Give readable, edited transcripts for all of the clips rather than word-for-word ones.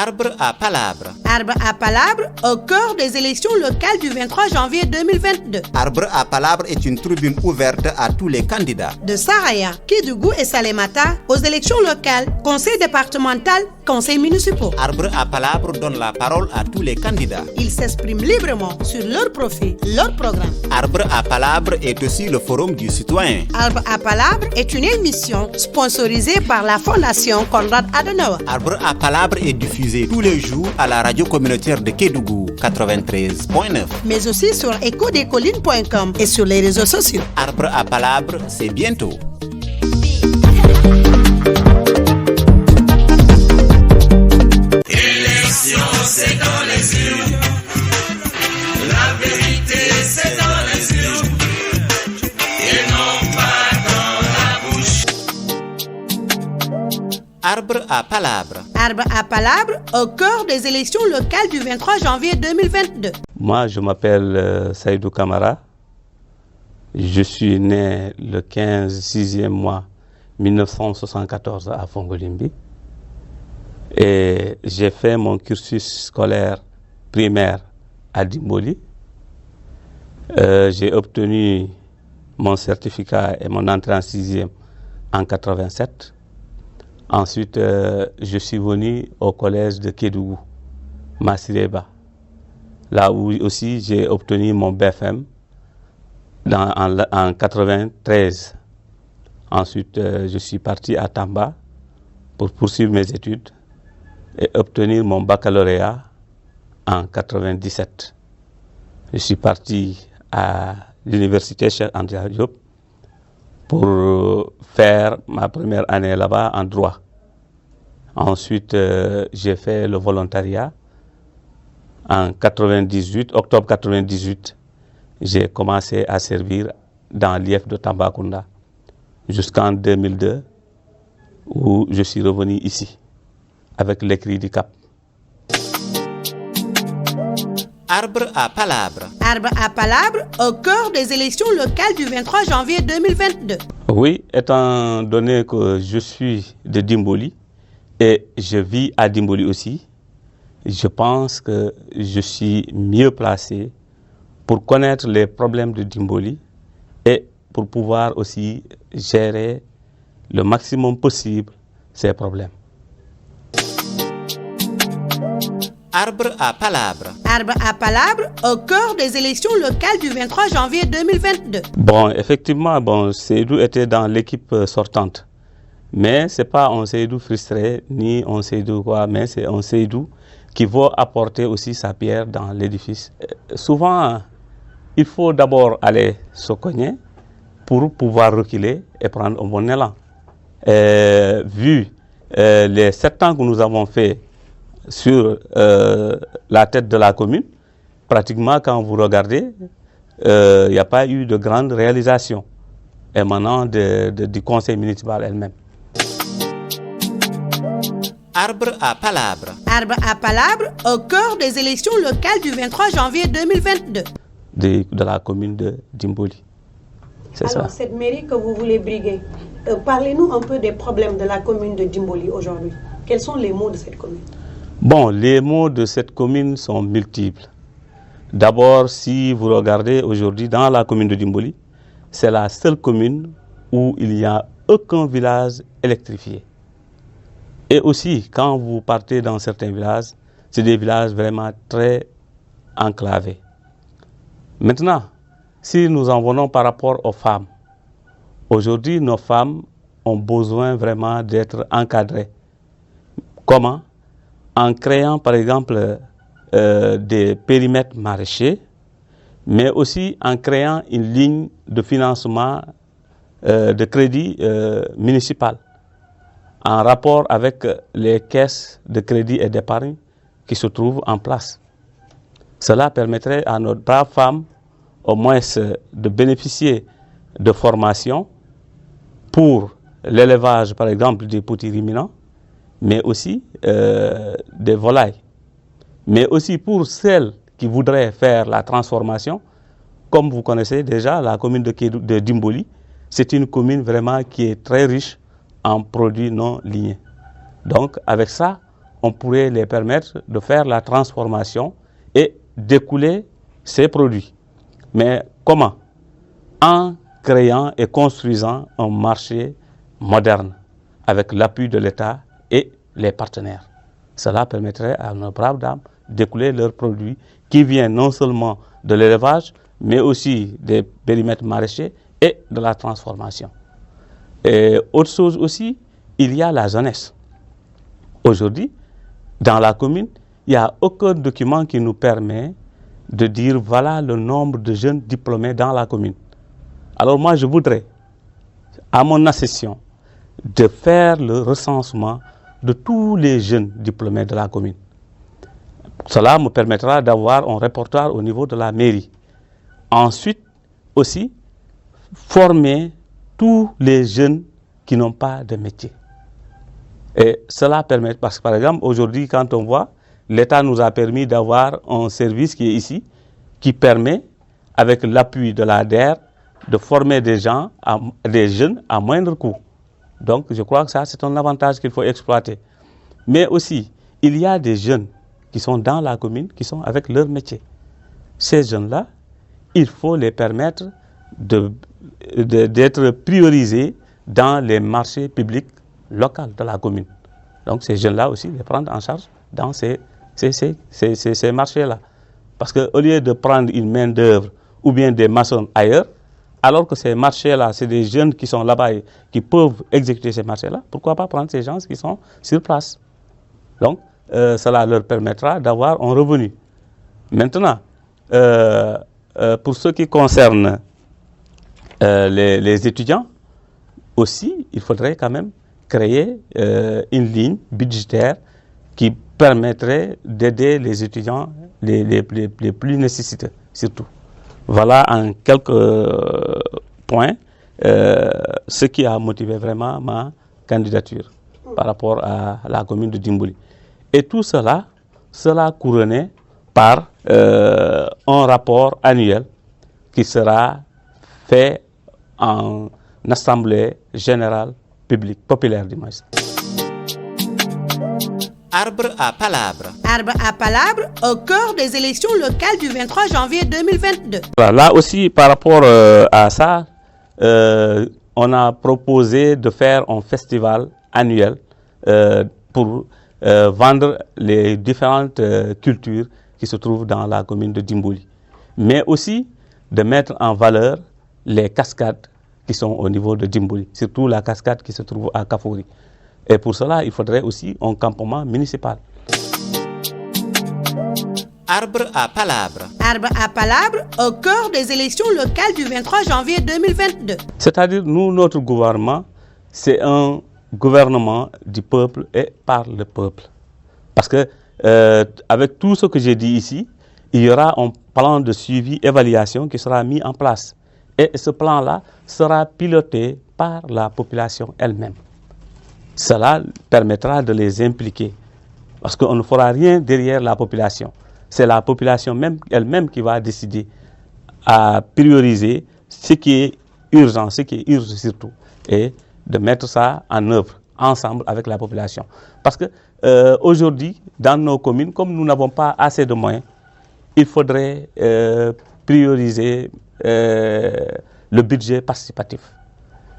Arbre à palabre. Arbre à palabre au cœur des élections locales du 23 janvier 2022. Arbre à palabre est une tribune ouverte à tous les candidats. De Saraya, Kédougou et Salémata aux élections locales, conseil départemental, conseils municipaux. Arbre à palabre donne la parole à tous les candidats. Ils s'expriment librement sur leur profil, leur programme. Arbre à palabre est aussi le forum du citoyen. Arbre à palabre est une émission sponsorisée par la Fondation Konrad Adenauer. Arbre à palabre est diffusé tous les jours à la radio communautaire de Kédougou 93.9. Mais aussi sur ecodecolline.com et sur les réseaux sociaux. Arbre à palabre, c'est bientôt. Élection, c'est dans les urnes. La vérité, c'est dans les urnes. Et non pas dans la bouche. Arbre à palabre. Arbre à palabre au cœur des élections locales du 23 janvier 2022. Moi, je m'appelle Saïdou Kamara. Je suis né le 15 6e mois 1974 à Fongolimbi. Et j'ai fait mon cursus scolaire primaire à Dimboli. J'ai obtenu mon certificat et mon entrée en 6e en 87. Ensuite, je suis venu au collège de Kédougou, Massireba, là où aussi j'ai obtenu mon BFM en 93. Ensuite, je suis parti à Tamba pour poursuivre mes études et obtenir mon baccalauréat en 97. Je suis parti à l'université Cheikh Anta Diop pour faire ma première année là-bas en droit. Ensuite, j'ai fait le volontariat. En 98, octobre 98, j'ai commencé à servir dans l'IF de Tambacounda jusqu'en 2002, où je suis revenu ici avec l'écrit du Cap. Arbre à palabre. Arbre à palabre au cœur des élections locales du 23 janvier 2022. Oui, étant donné que je suis de Dimboli et je vis à Dimboli aussi, je pense que je suis mieux placé pour connaître les problèmes de Dimboli et pour pouvoir aussi gérer le maximum possible ces problèmes. Arbre à palabre. Arbre à palabre au cœur des élections locales du 23 janvier 2022. Bon, effectivement, Seydou était dans l'équipe sortante. Mais ce n'est pas un Seydou frustré, ni un Seydou quoi, mais c'est un Seydou qui va apporter aussi sa pierre dans l'édifice. Souvent, il faut d'abord aller se cogner pour pouvoir reculer et prendre un bon élan. Vu les 7 ans que nous avons fait sur la tête de la commune, pratiquement quand vous regardez, il n'y a pas eu de grande réalisation émanant du conseil municipal elle-même. Arbre à palabre. Arbre à palabre au cœur des élections locales du 23 janvier 2022. De la commune de Dimboli. C'est ça. Alors, cette mairie que vous voulez briguer, parlez-nous un peu des problèmes de la commune de Dimboli aujourd'hui. Quels sont les maux de cette commune? Bon, les maux de cette commune sont multiples. D'abord, si vous regardez aujourd'hui dans la commune de Dimboli, c'est la seule commune où il n'y a aucun village électrifié. Et aussi, quand vous partez dans certains villages, c'est des villages vraiment très enclavés. Maintenant, si nous en venons par rapport aux femmes, aujourd'hui, nos femmes ont besoin vraiment d'être encadrées. Comment? En créant, par exemple, des périmètres maraîchers, mais aussi en créant une ligne de financement de crédit municipal, en rapport avec les caisses de crédit et d'épargne qui se trouvent en place. Cela permettrait à nos braves femmes au moins de bénéficier de formations pour l'élevage, par exemple, des petits ruminants, mais aussi des volailles. Mais aussi pour celles qui voudraient faire la transformation, comme vous connaissez déjà la commune de Dimboli, c'est une commune vraiment qui est très riche en produits non lignés. Donc avec ça, on pourrait les permettre de faire la transformation et d'écouler ces produits. Mais comment? En créant et construisant un marché moderne avec l'appui de l'État et les partenaires. Cela permettrait à nos braves dames d'écouler leurs produits qui viennent non seulement de l'élevage, mais aussi des périmètres maraîchers et de la transformation. Et autre chose aussi, il y a la jeunesse. Aujourd'hui, dans la commune, il n'y a aucun document qui nous permet de dire voilà le nombre de jeunes diplômés dans la commune. Alors moi, je voudrais, à mon accession, de faire le recensement de tous les jeunes diplômés de la commune. Cela me permettra d'avoir un répertoire au niveau de la mairie. Ensuite, aussi, former tous les jeunes qui n'ont pas de métier. Et cela permet, parce que par exemple, aujourd'hui, quand on voit, l'État nous a permis d'avoir un service qui est ici, qui permet, avec l'appui de l'ADER, de former des jeunes à moindre coût. Donc, je crois que ça, c'est un avantage qu'il faut exploiter. Mais aussi, il y a des jeunes qui sont dans la commune, qui sont avec leur métier. Ces jeunes-là, il faut les permettre d'être priorisés dans les marchés publics locaux de la commune. Donc, ces jeunes-là aussi, les prendre en charge dans ces marchés-là. Parce qu'au lieu de prendre une main-d'œuvre ou bien des maçons ailleurs, alors que ces marchés-là, c'est des jeunes qui sont là-bas et qui peuvent exécuter ces marchés-là, pourquoi pas prendre ces gens qui sont sur place? Donc, cela leur permettra d'avoir un revenu. Maintenant, pour ce qui concerne les étudiants, aussi, il faudrait quand même créer une ligne budgétaire qui permettrait d'aider les étudiants les plus nécessiteux, surtout. Voilà en quelques points ce qui a motivé vraiment ma candidature par rapport à la commune de Dimboli. Et tout cela couronné par un rapport annuel qui sera fait en assemblée générale publique, populaire du moins. Arbre à palabre. Arbre à palabre au cœur des élections locales du 23 janvier 2022. Là aussi, par rapport à ça, on a proposé de faire un festival annuel pour vendre les différentes cultures qui se trouvent dans la commune de Dimboli. Mais aussi de mettre en valeur les cascades qui sont au niveau de Dimboli, surtout la cascade qui se trouve à Kafori. Et pour cela, il faudrait aussi un campement municipal. Arbre à palabre. Arbre à palabre au cœur des élections locales du 23 janvier 2022. C'est-à-dire, nous, notre gouvernement, c'est un gouvernement du peuple et par le peuple. Parce que, avec tout ce que j'ai dit ici, il y aura un plan de suivi, évaluation qui sera mis en place. Et ce plan-là sera piloté par la population elle-même. Cela permettra de les impliquer. Parce qu'on ne fera rien derrière la population. C'est la population elle-même qui va décider à prioriser ce qui est urgent, ce qui est urgent surtout, et de mettre ça en œuvre ensemble avec la population. Parce que aujourd'hui, dans nos communes, comme nous n'avons pas assez de moyens, il faudrait prioriser le budget participatif.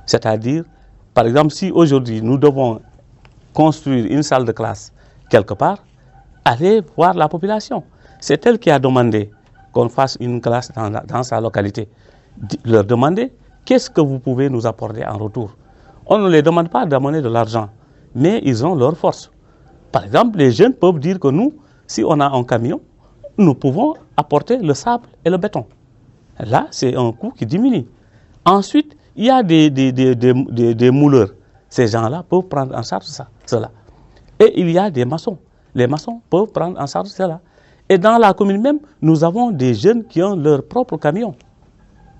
C'est-à-dire, par exemple, si aujourd'hui nous devons construire une salle de classe quelque part, allez voir la population. C'est elle qui a demandé qu'on fasse une classe dans sa localité. Leur demander qu'est-ce que vous pouvez nous apporter en retour. On ne les demande pas d'amener de l'argent, mais ils ont leur force. Par exemple, les jeunes peuvent dire que nous, si on a un camion, nous pouvons apporter le sable et le béton. Là, c'est un coût qui diminue. Ensuite, il y a des mouleurs. Ces gens-là peuvent prendre en charge cela. Et il y a des maçons. Les maçons peuvent prendre en charge cela. Et dans la commune même, nous avons des jeunes qui ont leur propre camion.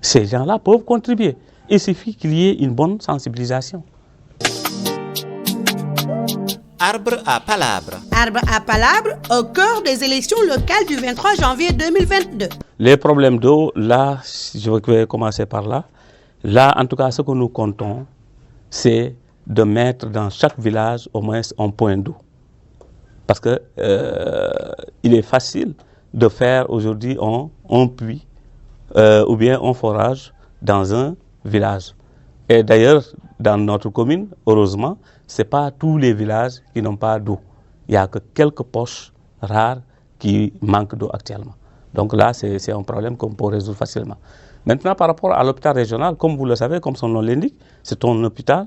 Ces gens-là peuvent contribuer. Il suffit qu'il y ait une bonne sensibilisation. Arbre à palabre. Arbre à palabre au cœur des élections locales du 23 janvier 2022. Les problèmes d'eau, là, je vais commencer par là. Là, en tout cas, ce que nous comptons, c'est de mettre dans chaque village au moins un point d'eau. Parce que il est facile de faire aujourd'hui un puits ou bien un forage dans un village. Et d'ailleurs, dans notre commune, heureusement, ce n'est pas tous les villages qui n'ont pas d'eau. Il n'y a que quelques poches rares qui manquent d'eau actuellement. Donc là, c'est un problème qu'on peut résoudre facilement. Maintenant, par rapport à l'hôpital régional, comme vous le savez, comme son nom l'indique, c'est un hôpital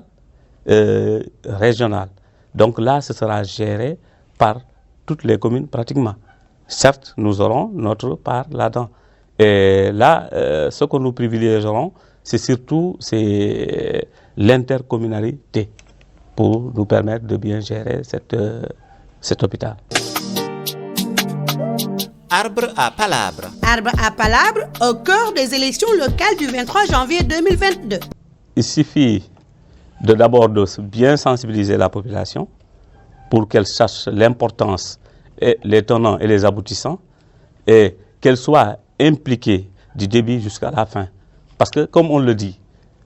régional. Donc là, ce sera géré par toutes les communes pratiquement. Certes, nous aurons notre part là-dedans. Et là, ce que nous privilégierons, c'est surtout l'intercommunalité pour nous permettre de bien gérer cet hôpital. Arbre à palabre. Arbre à palabre au cœur des élections locales du 23 janvier 2022. Il suffit d'abord de bien sensibiliser la population pour qu'elle sache l'importance et les tenants et les aboutissants et qu'elle soit impliquée du début jusqu'à la fin. Parce que, comme on le dit,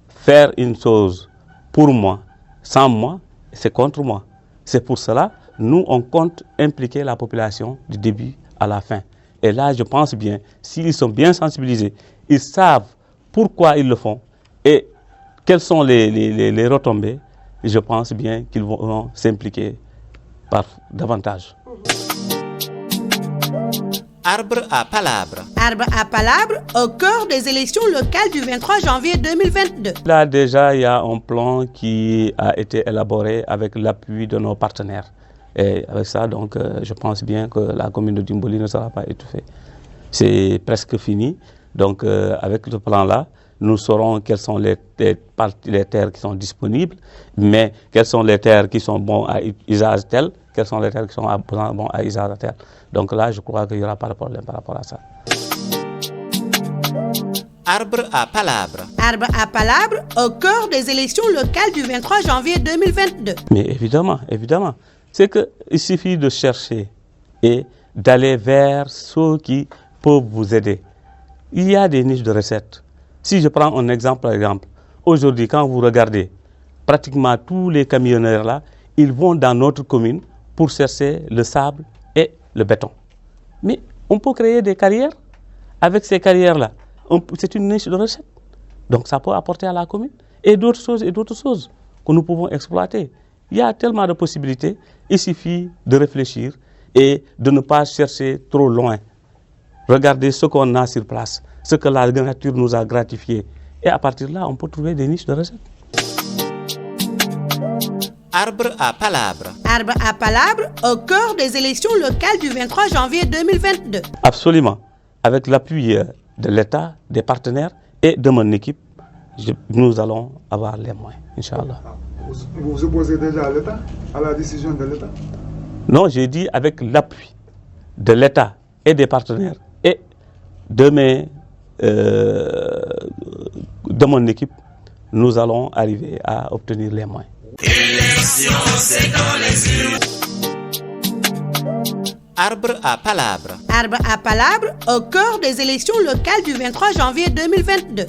faire une chose pour moi, sans moi, c'est contre moi. C'est pour cela, nous, on compte impliquer la population du début à la fin. Et là, je pense bien, s'ils sont bien sensibilisés, ils savent pourquoi ils le font et quelles sont les retombées, je pense bien qu'ils vont s'impliquer davantage. Arbre à palabre. Arbre à palabre au cœur des élections locales du 23 janvier 2022. Là, déjà, il y a un plan qui a été élaboré avec l'appui de nos partenaires. Et avec ça, donc, je pense bien que la commune de Dimboli ne sera pas étouffée. C'est presque fini. Donc, avec ce plan-là, nous saurons quelles sont les terres qui sont disponibles, mais quelles sont les terres qui sont bons à usage tel, quelles sont les terres qui sont bons à usage tel. Donc là, je crois qu'il n'y aura pas de problème par rapport à ça. Arbre à palabre. Arbre à palabre au cœur des élections locales du 23 janvier 2022. Mais évidemment, évidemment. C'est qu'il suffit de chercher et d'aller vers ceux qui peuvent vous aider. Il y a des niches de recettes. Si je prends un exemple, par exemple, aujourd'hui, quand vous regardez, pratiquement tous les camionneurs là, ils vont dans notre commune pour chercher le sable et le béton. Mais on peut créer des carrières. Avec ces carrières-là, c'est une niche de recettes. Donc ça peut apporter à la commune et d'autres choses que nous pouvons exploiter. Il y a tellement de possibilités. Il suffit de réfléchir et de ne pas chercher trop loin. Regardez ce qu'on a sur place, ce que la nature nous a gratifié. Et à partir de là, on peut trouver des niches de recettes. Arbre à palabre. Arbre à palabre au cœur des élections locales du 23 janvier 2022. Absolument. Avec l'appui de l'État, des partenaires et de mon équipe, nous allons avoir les moyens, Inch'Allah. Vous vous opposez déjà à l'État, à la décision de l'État? Non, j'ai dit avec l'appui de l'État et des partenaires et de mon équipe, nous allons arriver à obtenir les moyens. Élection, c'est dans les urnes. Arbre à palabre. Arbre à palabre au cœur des élections locales du 23 janvier 2022.